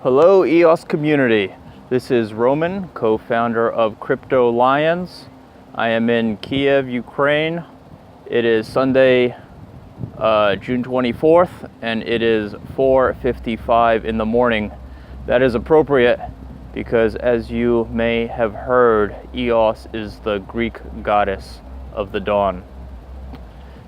Hello EOS community, this is Roman, co-founder of CryptoLions. I am in Kiev, Ukraine. It is Sunday, June 24th, and it is 4:55 in the morning. That is appropriate because, as you may have heard, EOS is the Greek goddess of the dawn.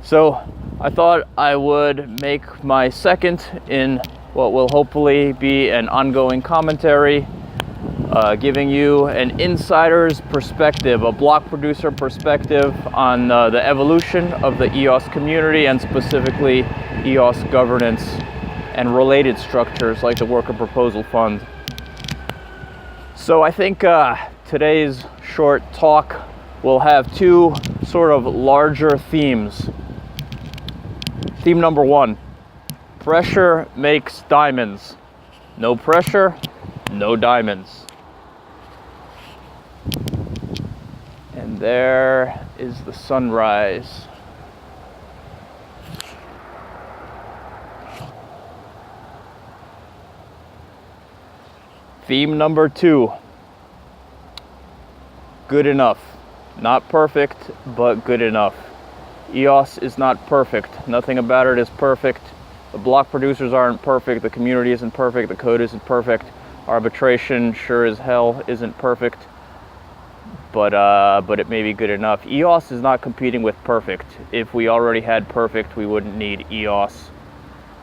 So I thought I would make my second in what will hopefully be an ongoing commentary, giving you an insider's perspective, a block producer perspective on the evolution of the EOS community, and specifically EOS governance and related structures like the Worker Proposal Fund. So I think today's short talk will have two sort of larger themes. Theme number one: pressure makes diamonds. No pressure, no diamonds. And there is the sunrise. Theme number two: good enough. Not perfect, but good enough. EOS is not perfect. Nothing about it is perfect. The block producers aren't perfect. The community isn't perfect. The code isn't perfect. Arbitration sure as hell isn't perfect. But it may be good enough. EOS is not competing with perfect. If we already had perfect, we wouldn't need EOS.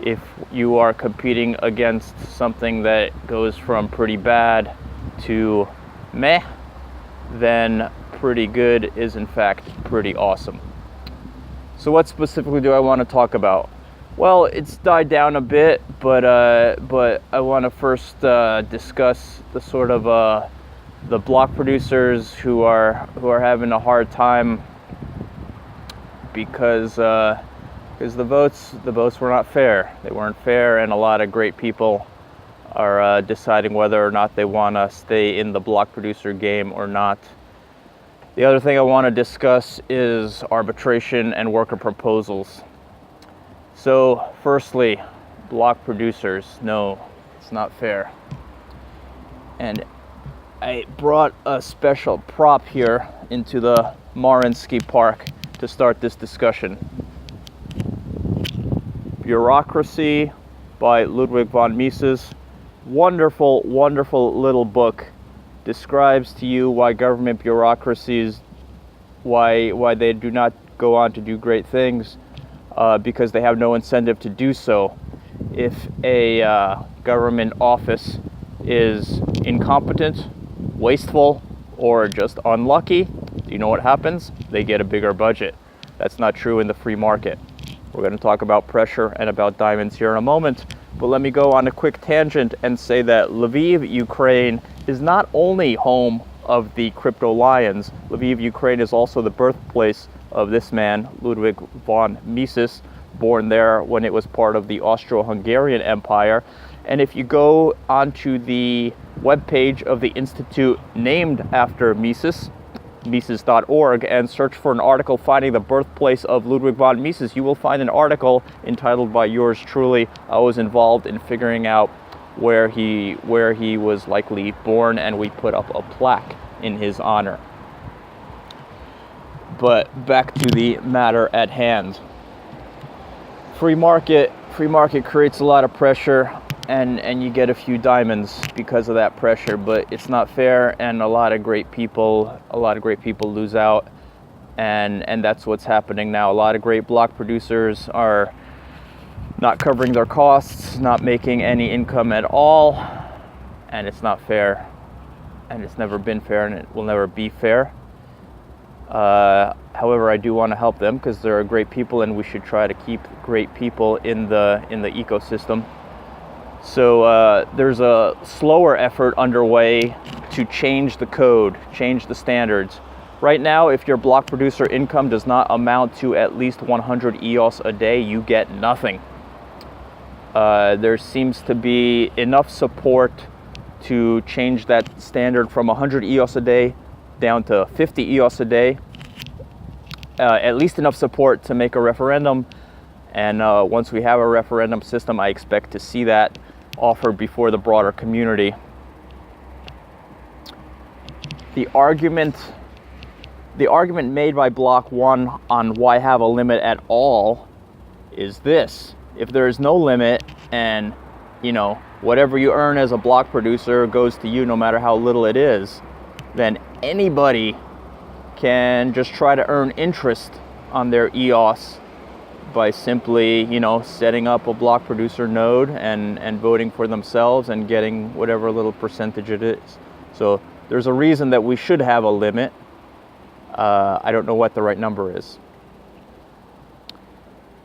If you are competing against something that goes from pretty bad to meh, then pretty good is in fact pretty awesome. So what specifically do I want to talk about? Well, it's died down a bit, but I want to first discuss the sort of the block producers who are having a hard time because the votes were not fair. They weren't fair, and a lot of great people are deciding whether or not they want to stay in the block producer game or not. The other thing I want to discuss is arbitration and worker proposals. So firstly, block producers, no, it's not fair. And I brought a special prop here into the Marinsky Park to start this discussion. Bureaucracy by Ludwig von Mises. Wonderful, wonderful little book. Describes to you why government bureaucracies, why they do not go on to do great things, because they have no incentive to do so. If a government office is incompetent, wasteful, or just unlucky, do you know what happens? They get a bigger budget. That's not true in the free market. We're going to talk about pressure and about diamonds here in a moment, but let me go on a quick tangent and say that Lviv, Ukraine is not only home of the CryptoLions. Lviv, Ukraine is also the birthplace of this man, Ludwig von Mises, born there when it was part of the Austro-Hungarian Empire. And if you go onto the webpage of the institute named after Mises, Mises.org, and search for an article finding the birthplace of Ludwig von Mises, you will find an article entitled by yours truly. I was involved in figuring out where he was likely born, and we put up a plaque in his honor. But back to the matter at hand. Free market creates a lot of pressure, and you get a few diamonds because of that pressure, but it's not fair, and a lot of great people lose out, and that's what's happening now. A lot of great block producers are not covering their costs, not making any income at all, and it's not fair, and it's never been fair, and it will never be fair. However, I do want to help them because they're great people, and we should try to keep great people in the ecosystem. So there's a slower effort underway to change the code, change the standards. Right now, if your block producer income does not amount to at least 100 EOS a day, you get nothing. There seems to be enough support to change that standard from 100 EOS a day down to 50 EOS a day. At least enough support to make a referendum. And once we have a referendum system, I expect to see that offered before the broader community. The argument made by Block 1 on why have a limit at all is this: if there is no limit, and whatever you earn as a block producer goes to you no matter how little it is, then anybody can just try to earn interest on their EOS by simply, setting up a block producer node and voting for themselves and getting whatever little percentage it is. So there's a reason that we should have a limit. I don't know what the right number is.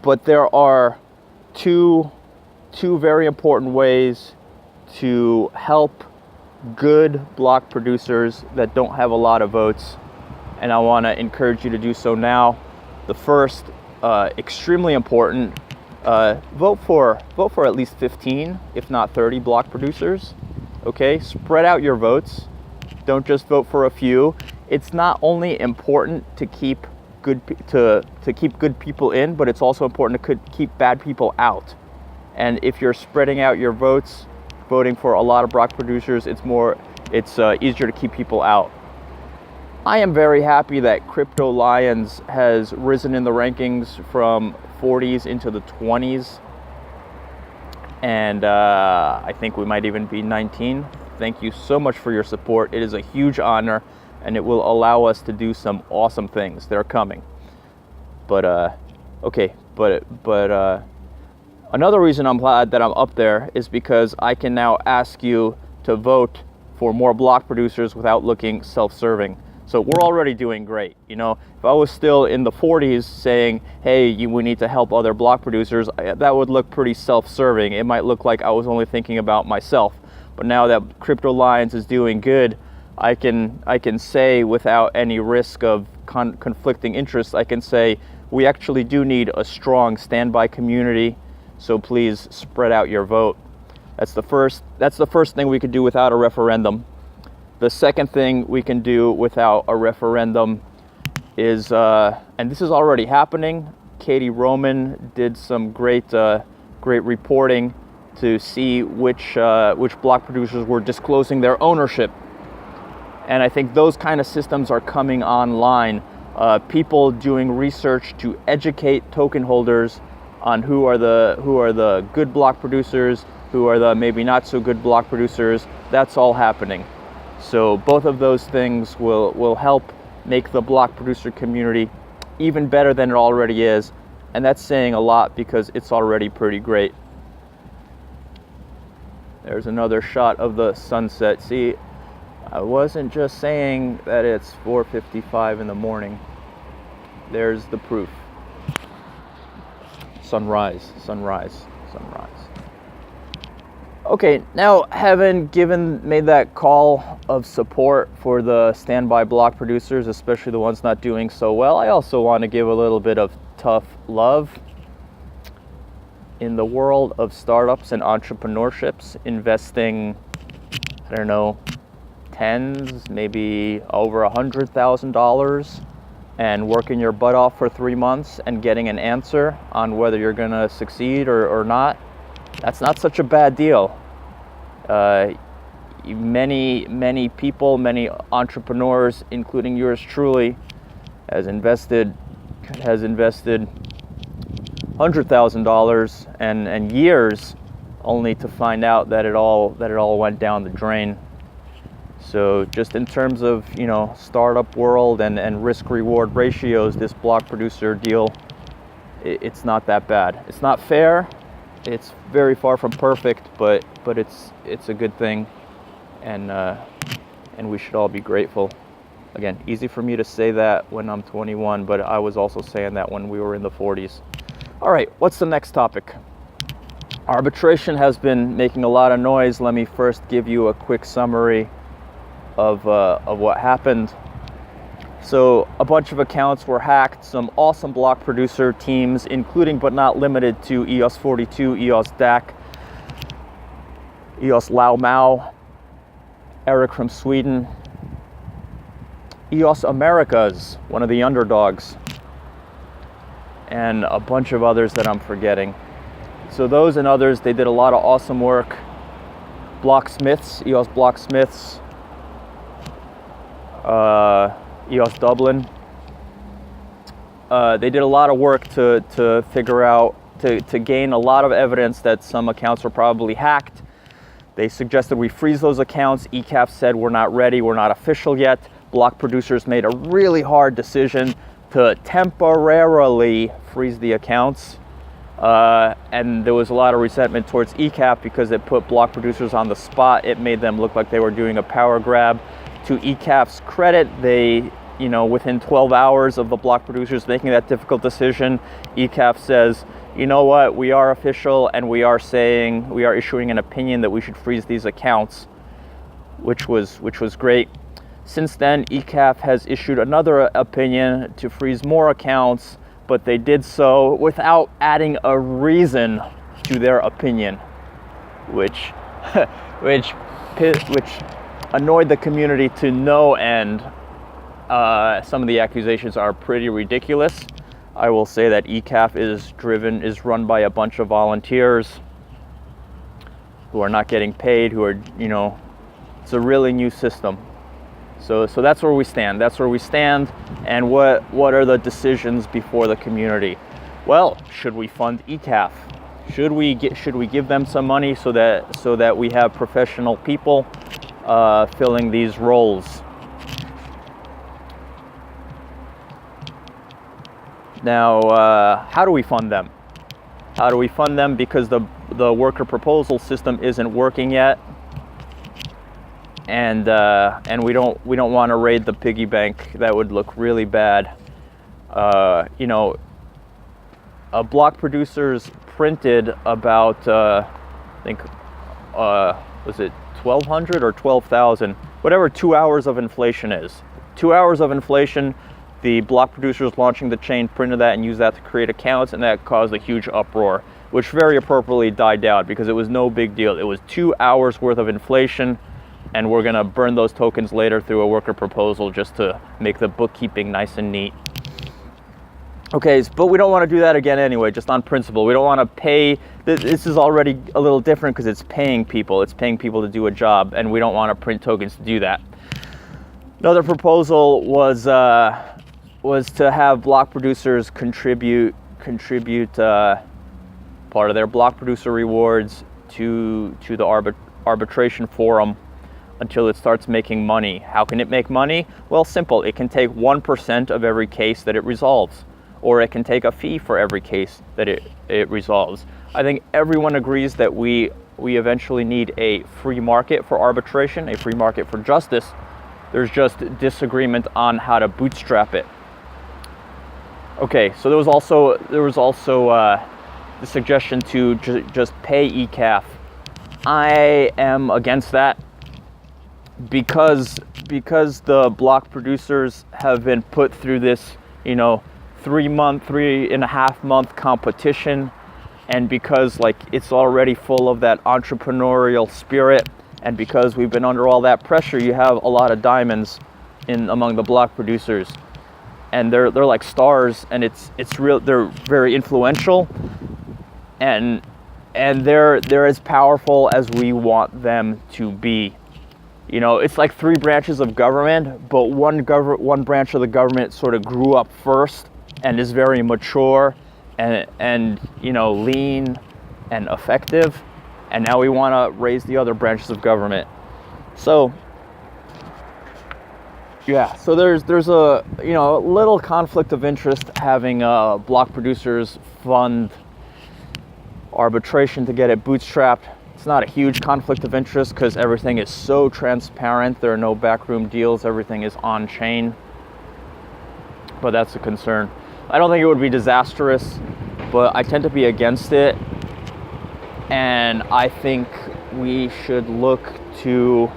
But there are two very important ways to help good block producers that don't have a lot of votes, and I want to encourage you to do so now. The first, extremely important, vote for at least 15, if not 30 block producers. Okay, spread out your votes. Don't just vote for a few. It's not only important to keep good people in, but it's also important to keep bad people out. And if you're spreading out your votes, voting for a lot of block producers, it's easier to keep people out. I am very happy that CryptoLions has risen in the rankings from 40s into the 20s, and I think we might even be 19. Thank you so much for your support. It is a huge honor, and it will allow us to do some awesome things. They're coming. But another reason I'm glad that I'm up there is because I can now ask you to vote for more block producers without looking self-serving. So we're already doing great. If I was still in the 40s saying, hey, we need to help other block producers, that would look pretty self-serving. It might look like I was only thinking about myself. But now that CryptoLions is doing good, I can say without any risk of conflicting interests, I can say we actually do need a strong standby community. So please spread out your vote. That's the first thing we could do without a referendum. The second thing we can do without a referendum is, and this is already happening, Katie Roman did some great reporting to see which block producers were disclosing their ownership. And I think those kind of systems are coming online. People doing research to educate token holders on who are the good block producers, who are the maybe not so good block producers. That's all happening. So both of those things will help make the block producer community even better than it already is. And that's saying a lot because it's already pretty great. There's another shot of the sunset. See, I wasn't just saying that it's 4:55 in the morning. There's the proof. Sunrise, sunrise, sunrise. Okay, now having made that call of support for the standby block producers, especially the ones not doing so well, I also want to give a little bit of tough love. In the world of startups and entrepreneurships, investing, I don't know, tens, maybe over $100,000, and working your butt off for 3 months and getting an answer on whether you're going to succeed or not, that's not such a bad deal. Many people, many entrepreneurs, including yours truly, has invested $100,000 and years only to find out that it all went down the drain. So just in terms of startup world and risk reward ratios, this block producer deal, it's not that bad. It's not fair. It's very far from perfect, but it's a good thing, and we should all be grateful. Again, easy for me to say that when I'm 21, but I was also saying that when we were in the 40s. All right, what's the next topic? Arbitration has been making a lot of noise. Let me first give you a quick summary of what happened. So a bunch of accounts were hacked. Some awesome block producer teams, including but not limited to EOS 42, EOS DAC, EOS Lau Mao, Eric from Sweden, EOS Americas, one of the underdogs, and a bunch of others that I'm forgetting. So those and others, they did a lot of awesome work Blocksmiths, EOS Blocksmiths, EOS Dublin. They did a lot of work to figure out, to gain a lot of evidence that some accounts were probably hacked. They suggested we freeze those accounts. ECAF said we're not ready, we're not official yet. Block producers made a really hard decision to temporarily freeze the accounts. And there was a lot of resentment towards ECAF because it put block producers on the spot. It made them look like they were doing a power grab. To ECAF's credit, they, within 12 hours of the block producers making that difficult decision, ECAF says, you know what, we are official and we are issuing an opinion that we should freeze these accounts, which was great. Since then, ECAF has issued another opinion to freeze more accounts, but they did so without adding a reason to their opinion, which annoyed the community to no end. Some of the accusations are pretty ridiculous. I will say that ECAF is run by a bunch of volunteers who are not getting paid, who are, it's a really new system. So that's where we stand. That's where we stand. And what are the decisions before the community? Well, should we fund ECAF? Should we give them some money so that we have professional people filling these roles? Now, how do we fund them? How do we fund them? Because the worker proposal system isn't working yet. And we don't want to raid the piggy bank. That would look really bad. Block producers printed about I think was it 1,200 or 12,000, whatever 2 hours of inflation is. 2 hours of inflation. The block producers launching the chain printed that and used that to create accounts, and that caused a huge uproar, which very appropriately died down because it was no big deal. It was 2 hours worth of inflation. And we're gonna burn those tokens later through a worker proposal just to make the bookkeeping nice and neat. Okay, but we don't want to do that again anyway, just on principle. We don't want to pay. This is already a little different because it's paying people. It's paying people to do a job, and we don't want to print tokens to do that. Another proposal was to have block producers contribute part of their block producer rewards to the arbitration forum until it starts making money. How can it make money? Well, simple. It can take 1% of every case that it resolves, or it can take a fee for every case that it resolves. I think everyone agrees that we eventually need a free market for arbitration, a free market for justice. There's just disagreement on how to bootstrap it. Okay, so there was also the suggestion to just pay ECAF. I am against that. Because the block producers have been put through this, 3.5 month competition, and because it's already full of that entrepreneurial spirit, and because we've been under all that pressure, you have a lot of diamonds among the block producers, and they're like stars, and it's real. They're very influential, and they're as powerful as we want them to be. It's like three branches of government, but one branch of the government sort of grew up first and is very mature and lean and effective, and now we want to raise the other branches of government. So yeah, so there's a little conflict of interest having block producers fund arbitration to get it bootstrapped. It's not a huge conflict of interest because everything is so transparent. There are no backroom deals. Everything is on chain. But that's a concern. I don't think it would be disastrous, but I tend to be against it. And I think we should look to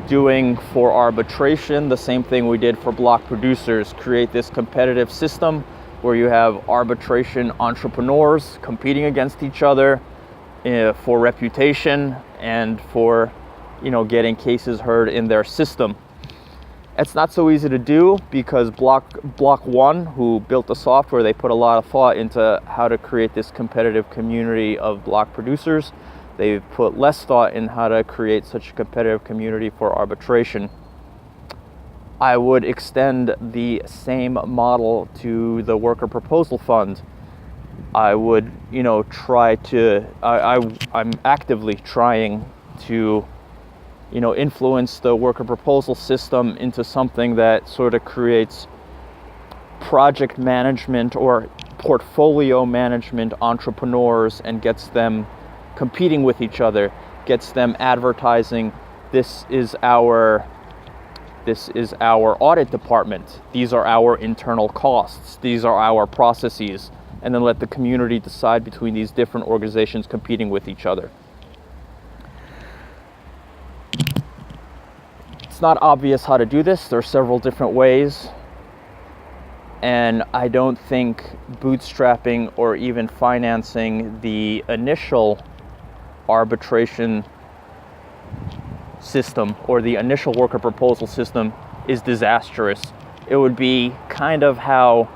doing for arbitration the same thing we did for block producers. Create this competitive system where you have arbitration entrepreneurs competing against each other for reputation and for getting cases heard in their system. It's not so easy to do because Block One, who built the software, they put a lot of thought into how to create this competitive community of block producers. they've put less thought in how to create such a competitive community for arbitration. I would extend the same model to the worker proposal fund. I would, try to, I'm actively trying to, influence the worker proposal system into something that sort of creates project management or portfolio management entrepreneurs and gets them competing with each other, gets them advertising, this is our audit department, these are our internal costs, these are our processes, and then let the community decide between these different organizations competing with each other. It's not obvious how to do this. There are several different ways, and I don't think bootstrapping or even financing the initial arbitration system or the initial worker proposal system is disastrous. It would be kind of how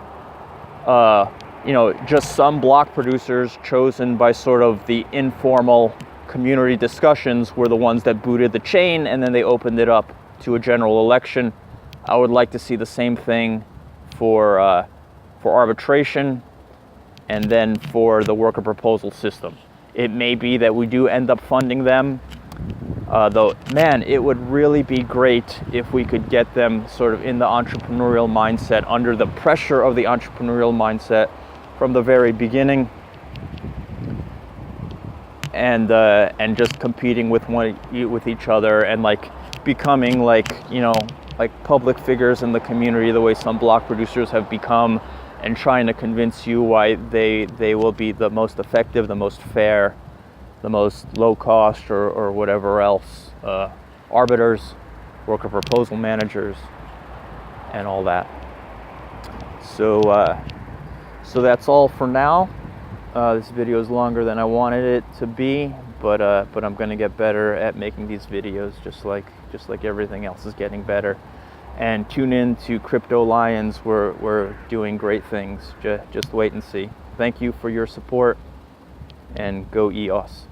just some block producers chosen by sort of the informal community discussions were the ones that booted the chain, and then they opened it up to a general election. I would like to see the same thing for arbitration and then for the worker proposal system. It may be that we do end up funding them, though, man, it would really be great if we could get them sort of in the entrepreneurial mindset, under the pressure of the entrepreneurial mindset from the very beginning, and just competing with each other, and like becoming like public figures in the community the way some block producers have become, and trying to convince you why they will be the most effective, the most fair, the most low cost, or whatever else, arbiters, worker proposal managers, and all that. So that's all for now. This video is longer than I wanted it to be, but I'm going to get better at making these videos, just like everything else is getting better. And tune in to CryptoLions. We're doing great things. Just wait and see. Thank you for your support, and go EOS.